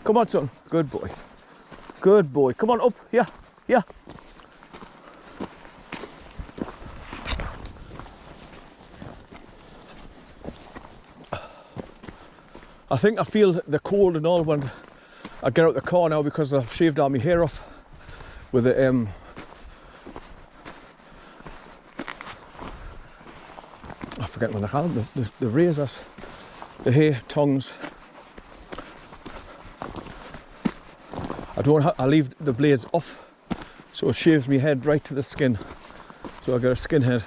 Come on, son. Good boy. Good boy. Come on up. Yeah. Yeah. I think I feel the cold and all when I get out the car now because I've shaved all my hair off with the I forget what they call them, the razors, the hair tongs. I leave the blades off, so it shaves me head right to the skin. So I get a skin head.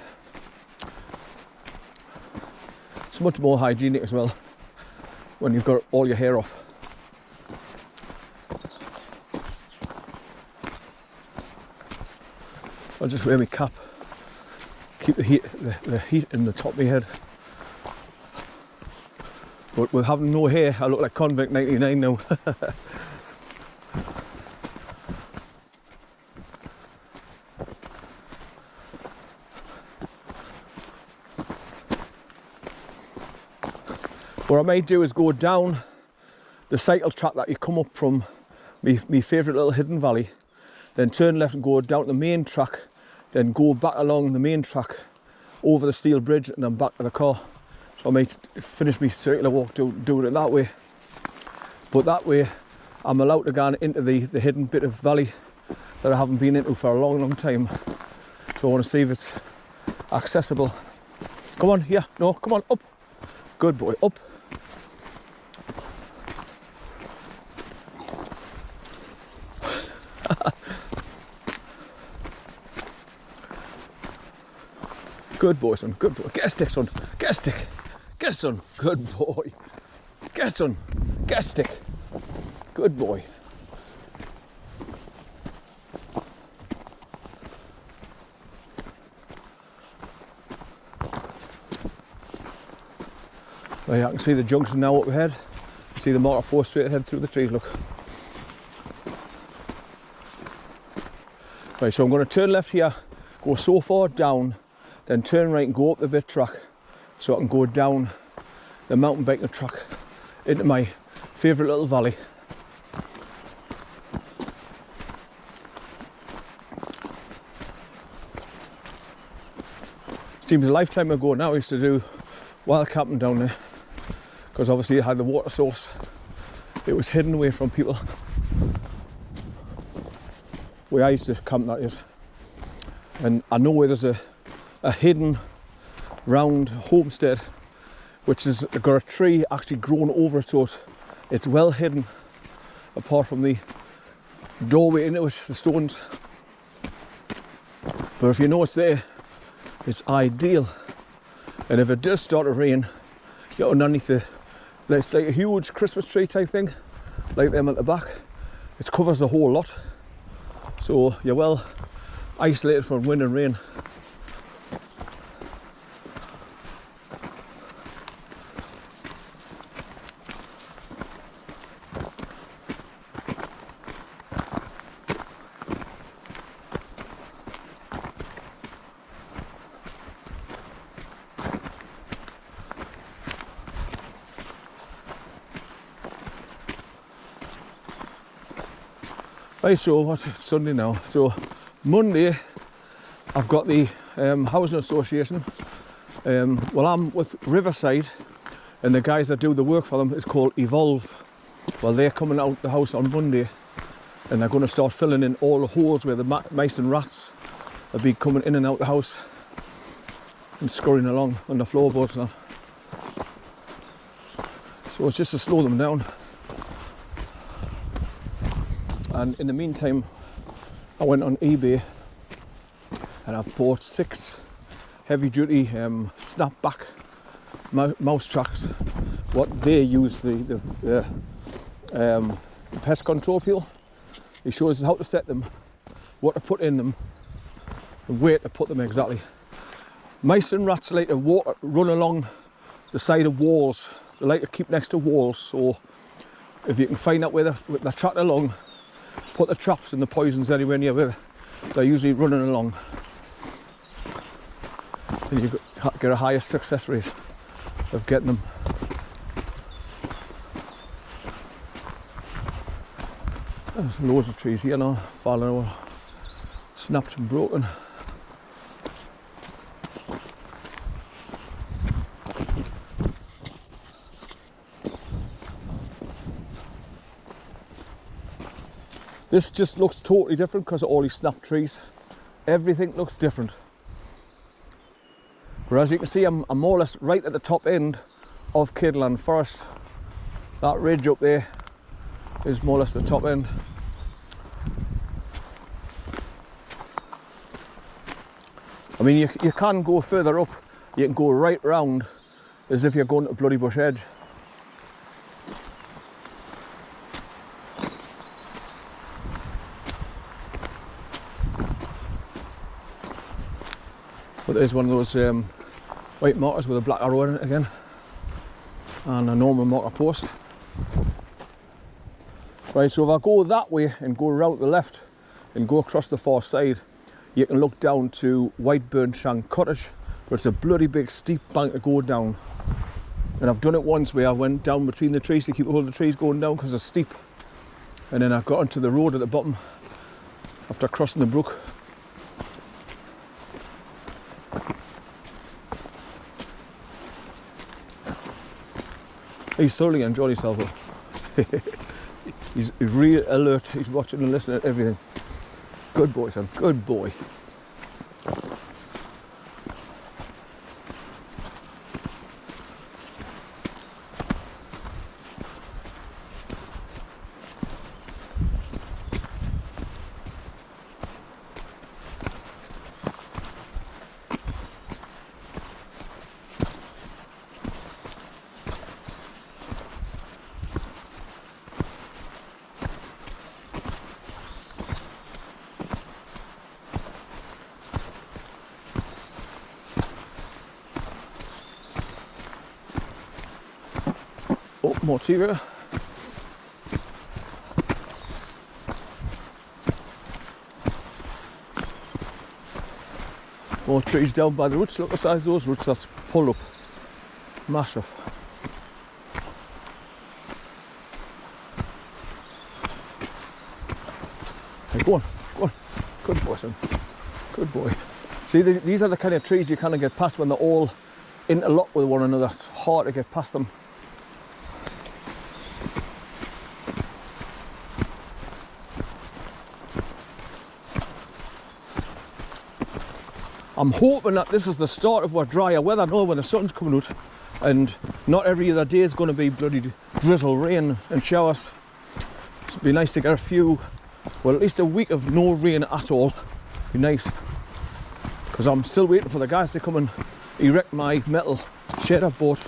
It's much more hygienic as well when you've got all your hair off. I'll just wear my cap, keep the heat in the top of my head. But with having no hair, I look like convict 99 now. What I might do is go down the cycle track that you come up from my favourite little hidden valley, then turn left and go down the main track, then go back along the main track over the steel bridge and then back to the car. So I might finish my circular walk doing it that way. But that way I'm allowed to go into the hidden bit of valley that I haven't been into for a long time. So I want to see if it's accessible. Come on, yeah, no, come on, up. Good boy, up. Good boy, son, good boy. Get a stick, son. Get a stick. Get it, son. Good boy. Get it, son. Get a stick. Good boy. Well, yeah, I can see the junction now up ahead. You see the marker post straight ahead through the trees, look. Right, so I'm going to turn left here, go so far down, then turn right and go up the bit track so I can go down the mountain biking track into my favourite little valley. Seems a lifetime ago now I used to do wild camping down there because obviously it had the water source. It was hidden away from people. Where I used to camp, that is. And I know where there's a hidden round homestead which has got a tree actually grown over it, so it's well hidden apart from the doorway into it, the stones. But if you know it's there, it's ideal. And if it does start to rain, you're underneath it's like a huge Christmas tree type thing, like them at the back. It covers the whole lot, so you're well isolated from wind and rain. Right, so what's Sunday now? So Monday I've got the housing association. Well, I'm with Riverside, and the guys that do the work for them is called Evolve. Well, they're coming out the house on Monday, and they're going to start filling in all the holes where the mice and rats will be coming in and out the house and scurrying along on the floorboards now. So it's just to slow them down. And in the meantime, I went on eBay and I bought 6 heavy-duty snapback mouse tracks. What they use, the pest control people. He shows us how to set them, what to put in them, and where to put them exactly. Mice and rats like to run along the side of walls. They like to keep next to walls. So if you can find out where they're tracked along, put the traps and the poisons anywhere near where they're usually running along, and you get a higher success rate of getting them. There's loads of trees here now, falling over, snapped and broken. This just looks totally different because of all these snapped trees. Everything looks different. But as you can see, I'm more or less right at the top end of KIDLAND Forest. That ridge up there is more or less the top end. I mean, you can go further up. You can go right round as if you're going to Bloody Bush Edge. But there's one of those white markers with a black arrow in it again, and a normal marker post. Right, so if I go that way and go around the left and go across the far side, you can look down to Whiteburn Shank Cottage, but it's a bloody big steep bank to go down. And I've done it once where I went down between the trees to keep all the trees going down because it's steep. And then I got onto the road at the bottom after crossing the brook. He's thoroughly enjoyed himself though. He's really alert, he's watching and listening to everything. Good boy, son, good boy. Oh, more tea river. More trees down by the roots. Look at the size of those roots that's pulled up. Massive. Hey, go on, go on. Good boy, son. Good boy. See, these are the kind of trees you kind of get past when they're all interlocked with one another. It's hard to get past them. I'm hoping that this is the start of what drier weather now when the sun's coming out, and not every other day is going to be bloody drizzle, rain and showers. It'd be nice to get a few, well, at least a week of no rain at all. Be nice, because I'm still waiting for the guys to come and erect my metal shed I've bought.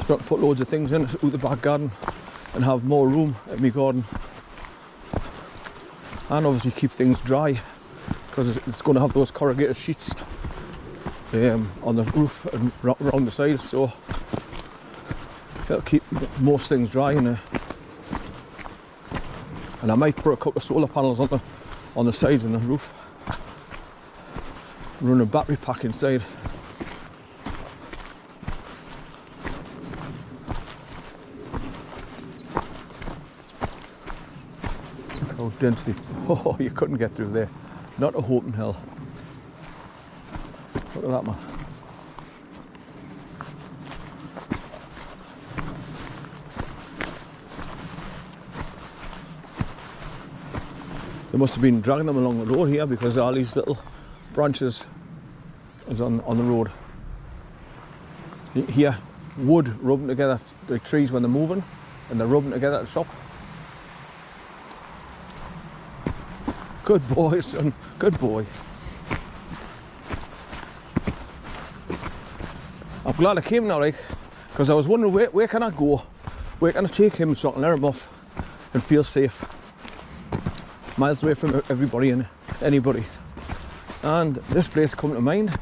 Got to put loads of things in out the back garden and have more room in my garden, and obviously keep things dry, because it's going to have those corrugated sheets on the roof and around the sides, so it'll keep most things dry in there. And I might put a couple of solar panels on the sides and the roof, run a battery pack inside. Look how densely, oh, you couldn't get through there. Not a hope in hell. Look at that, man. They must have been dragging them along the road here because all these little branches is on the road. Here, wood rubbing together, the trees when they're moving, and they're rubbing together at the top. Good boy, son. Good boy. I'm glad I came now, like, because I was wondering where can I go? Where can I take him so I can let him off and feel safe? Miles away from everybody and anybody. And this place come to mind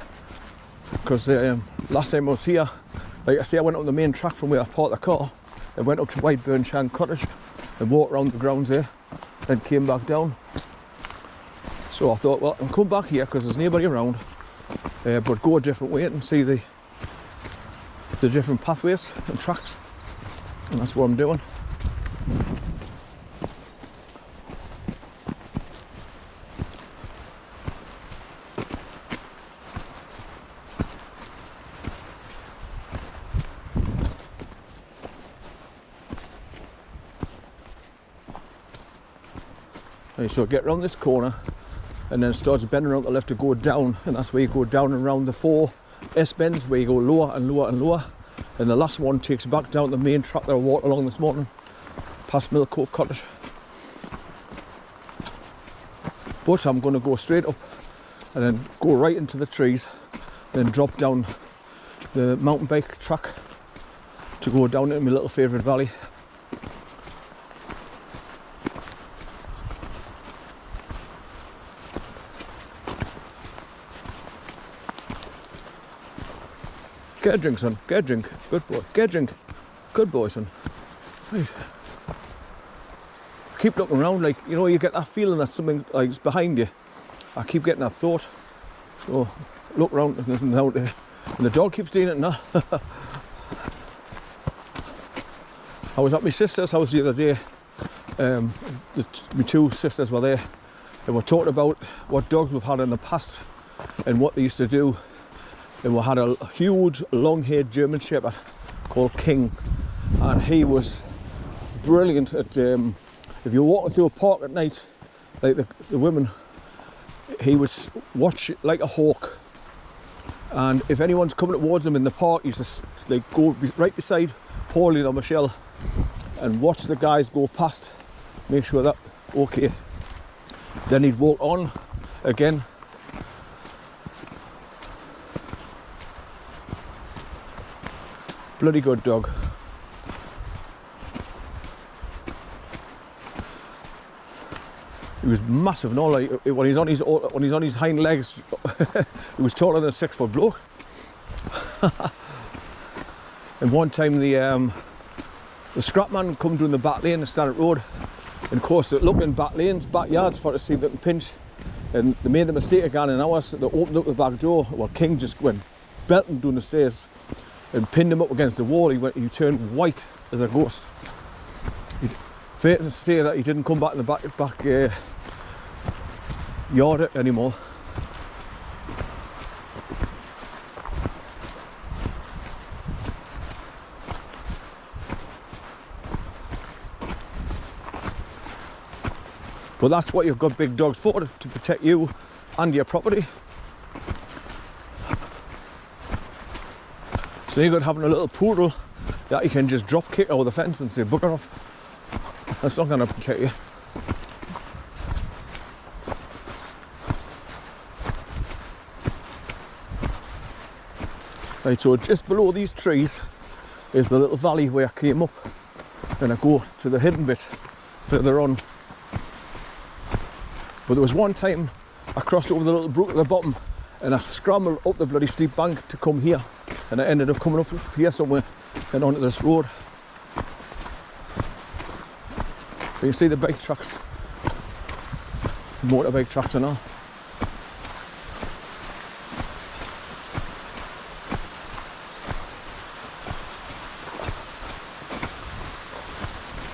because last time I was here, like I say, I went up the main track from where I parked the car. I went up to Whiteburn Shank Cottage and walked around the grounds there, then came back down. So I thought, well, I'll come back here because there's nobody around, but go a different way and see the different pathways and tracks, and that's what I'm doing. Right, so get around this corner and then it starts bending around the left to go down, and that's where you go down and around the 4 S-bends where you go lower and lower and lower, and the last one takes you back down the main track that I walked along this morning past Millcote Cottage. But I'm going to go straight up and then go right into the trees, then drop down the mountain bike track to go down into my little favourite valley. Get a drink, son. Get a drink. Good boy. Get a drink. Good boy, son. Right. Keep looking around, like, you know, you get that feeling that something like is behind you. I keep getting that thought. So look around, there's nothing out there. And the dog keeps doing it now. I was at my sister's house the other day. My 2 sisters were there, and we're talking about what dogs we've had in the past and what they used to do. And we had a huge long-haired German Shepherd called King, and he was brilliant at if you're walking through a park at night, like the women, he would watch like a hawk, and if anyone's coming towards him in the park, he used to like go right beside Pauline or Michelle and watch the guys go past, make sure that okay, then he'd walk on again. Bloody good dog. He was massive, no, like when he's on his hind legs, he was taller than a 6-foot bloke. And one time the scrapman come down the back lane, the Standard Road, and of course they're looking back lanes, backyards for to see if they can pinch, and they made the mistake again in ours. They opened up the back door. Well, King just went belting down the stairs and pinned him up against the wall. He turned white as a ghost. Fair to say that he didn't come back in the back yard anymore. But that's what you've got big dogs for, to protect you and your property. So you're good having a little poodle that you can just drop kick over the fence and say bugger off. That's not going to protect you. Right, so just below these trees is the little valley where I came up, and I go to the hidden bit further on. But there was one time I crossed over the little brook at the bottom and I scrambled up the bloody steep bank to come here, and I ended up coming up here somewhere and onto this road. You can see the bike tracks, motorbike tracks and all.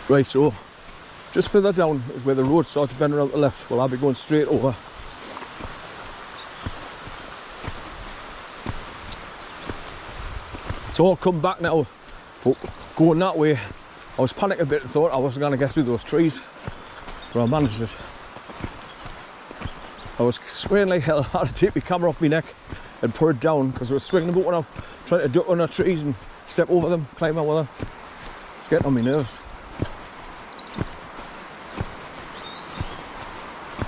Right, so just further down is where the road starts bending around to the left. Well, I'll be going straight over. It's all come back now, but going that way, I was panicking a bit and thought I wasn't going to get through those trees, but I managed it. I was swearing like hell. I had to take my camera off my neck and put it down because I was swinging about when I was trying to duck under trees and step over them, climb over them. It's getting on my nerves.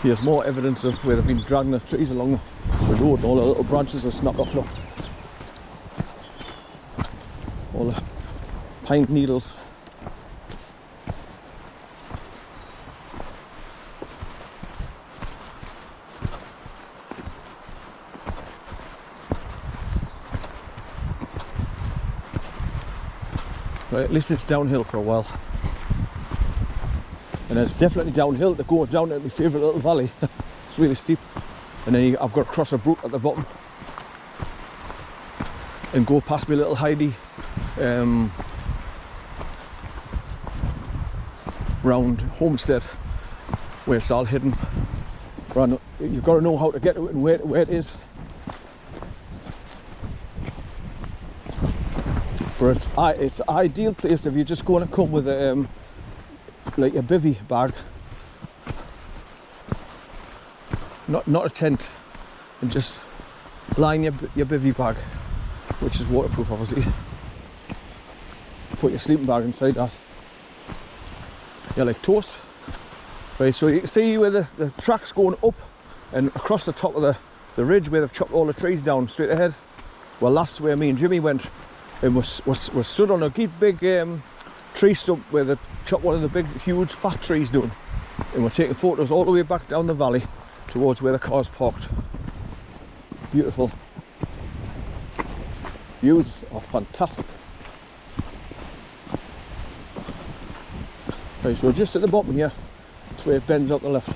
Here's more evidence of where they've been dragging the trees along the road, and all the little branches are snapped off. Look. All the pine needles. Right, at least it's downhill for a while. And it's definitely downhill to go down to my favourite little valley. It's really steep. And then I've got to cross a brook at the bottom and go past my little Heidi round homestead where it's all hidden. You've got to know how to get to it and where it is. But it's an ideal place if you're just going to come with a like a bivvy bag not a tent, and just line your bivvy bag, which is waterproof obviously. Put your sleeping bag inside that. Yeah, like toast. Right, so you can see where the track's going up and across the top of the ridge where they've chopped all the trees down straight ahead. Well, that's where me and Jimmy went, and was stood on a big tree stump where they chopped one of the big huge fat trees down, and we're taking photos all the way back down the valley towards where the car's parked. Beautiful views are fantastic. Right, so we're just at the bottom here. That's where it bends up the left.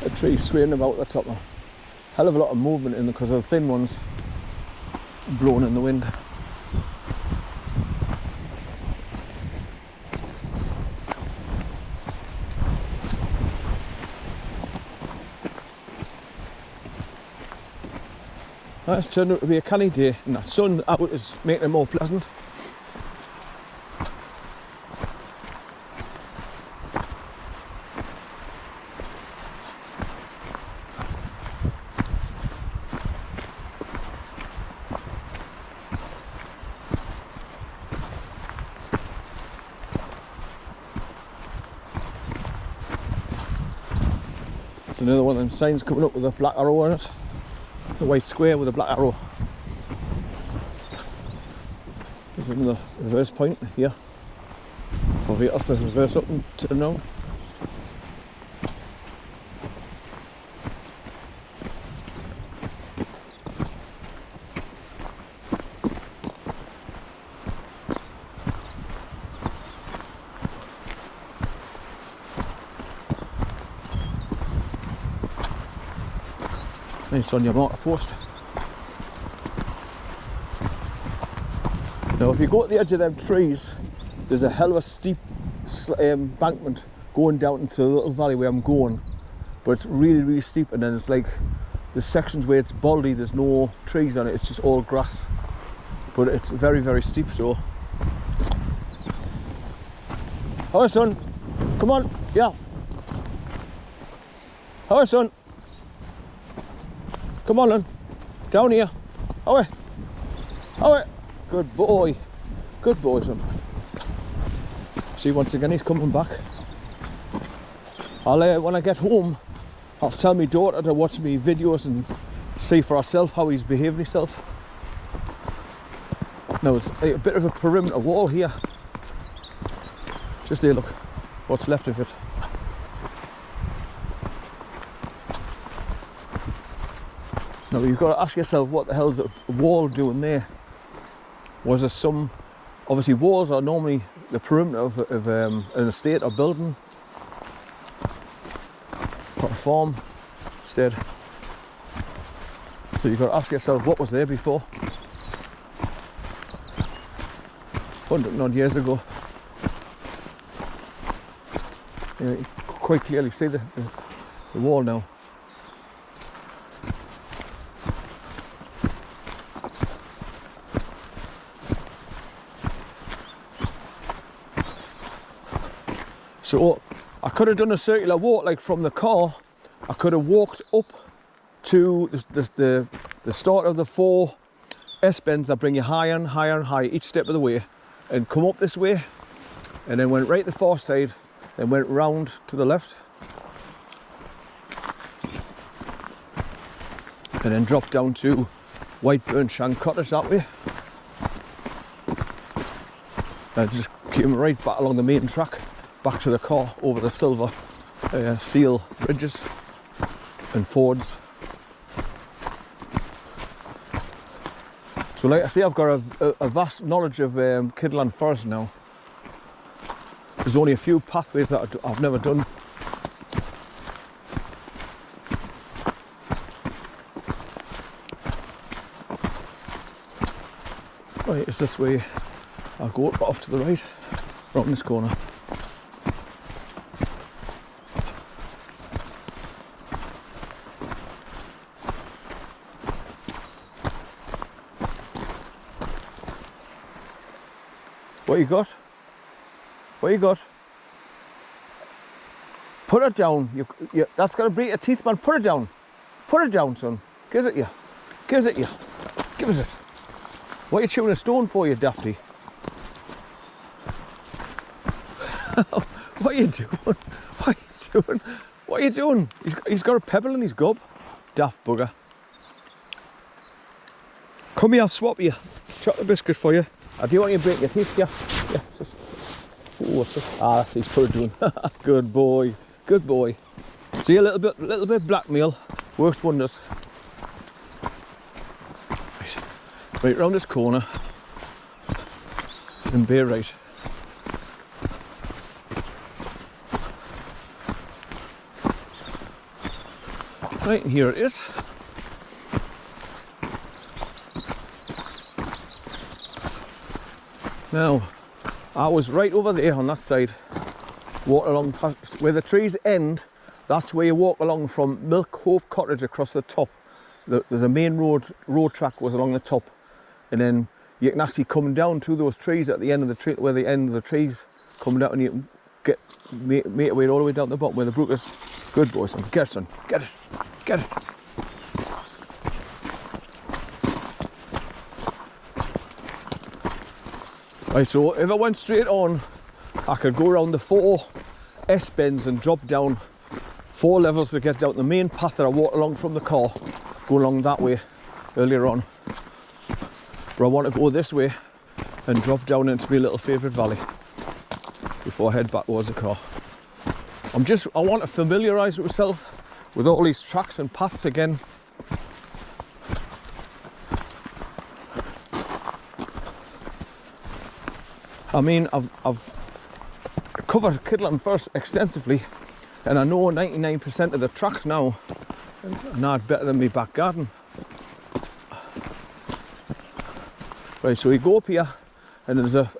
The trees swaying about the top. Hell of a lot of movement in because of the thin ones blowing in the wind. It's turned out to be a canny day, and that sun out is making it more pleasant. There's another one of them signs coming up with a black arrow on it. The white square with a black arrow. There's another reverse point here for vehicles to reverse up and turn around. Nice on your marker post. Now if you go to the edge of them trees, there's a hell of a steep embankment going down into the little valley where I'm going, but it's really steep, and then it's like the sections where it's baldy, there's no trees on it, it's just all grass, but it's very steep. So hi son, come on, yeah, hi son, come on then, down here, away, away, good boy, son. See, once again he's coming back. I'll when I get home, I'll tell my daughter to watch me videos and see for herself how he's behaving himself. Now it's a bit of a perimeter wall here. Just there, look, what's left of it. Now you've got to ask yourself, what the hell's the wall doing there? Was there some, obviously walls are normally the perimeter of an estate or building, or a farm instead. So you've got to ask yourself, what was there before? 100 odd years ago. You can quite clearly see the wall now. So I could have done a circular walk, like from the car. I could have walked up to the start of the 4 S-bends that bring you higher and higher each step of the way, and come up this way, and then went right the far side, then went round to the left, and then dropped down to Whiteburn Shank Cottage that way. And just came right back along the main track, back to the car over the silver steel bridges and fords. So like I say, I've got a vast knowledge of KIDLAND Forest now. There's only a few pathways that I've never done. Right, it's this way I'll go up off to the right, around this corner. What you got? What you got? Put it down. That's gonna break your teeth, man. Put it down. Put it down, son. Give it you. Give it you. Give us it. What are you chewing a stone for, you dafty? What are you doing? What are you doing? What are you doing? He's got a pebble in his gob. Daft bugger. Come here, I'll swap you. Chocolate biscuit for you. I do want you to break your teeth, yeah. Yeah, what's this? Ooh, what's this? Ah, that's he's put it doing. Good boy. Good boy. See, a little bit blackmail works wonders. Right round this corner and bear right. Right, and here it is. Now, I was right over there on that side, walk along where the trees end. That's where you walk along from Milk Hope Cottage across the top. There's a main road track goes along the top, and then you can actually come down through those trees at the end of the tree, where the end of the trees come down, and you can make your way all the way down to the bottom where the brook is. Good boy, son. Get it, son. Get it. Get it. Right, so if I went straight on, I could go around the 4 S-bends and drop down 4 levels to get down the main path that I walked along from the car, go along that way earlier on. But I want to go this way and drop down into my little favourite valley before I head back towards the car. I want to familiarise myself with all these tracks and paths again. I mean, I've covered KIDLAND Forest extensively, and I know 99% of the tracks now, and not better than my back garden. Right, so you go up here, and there's a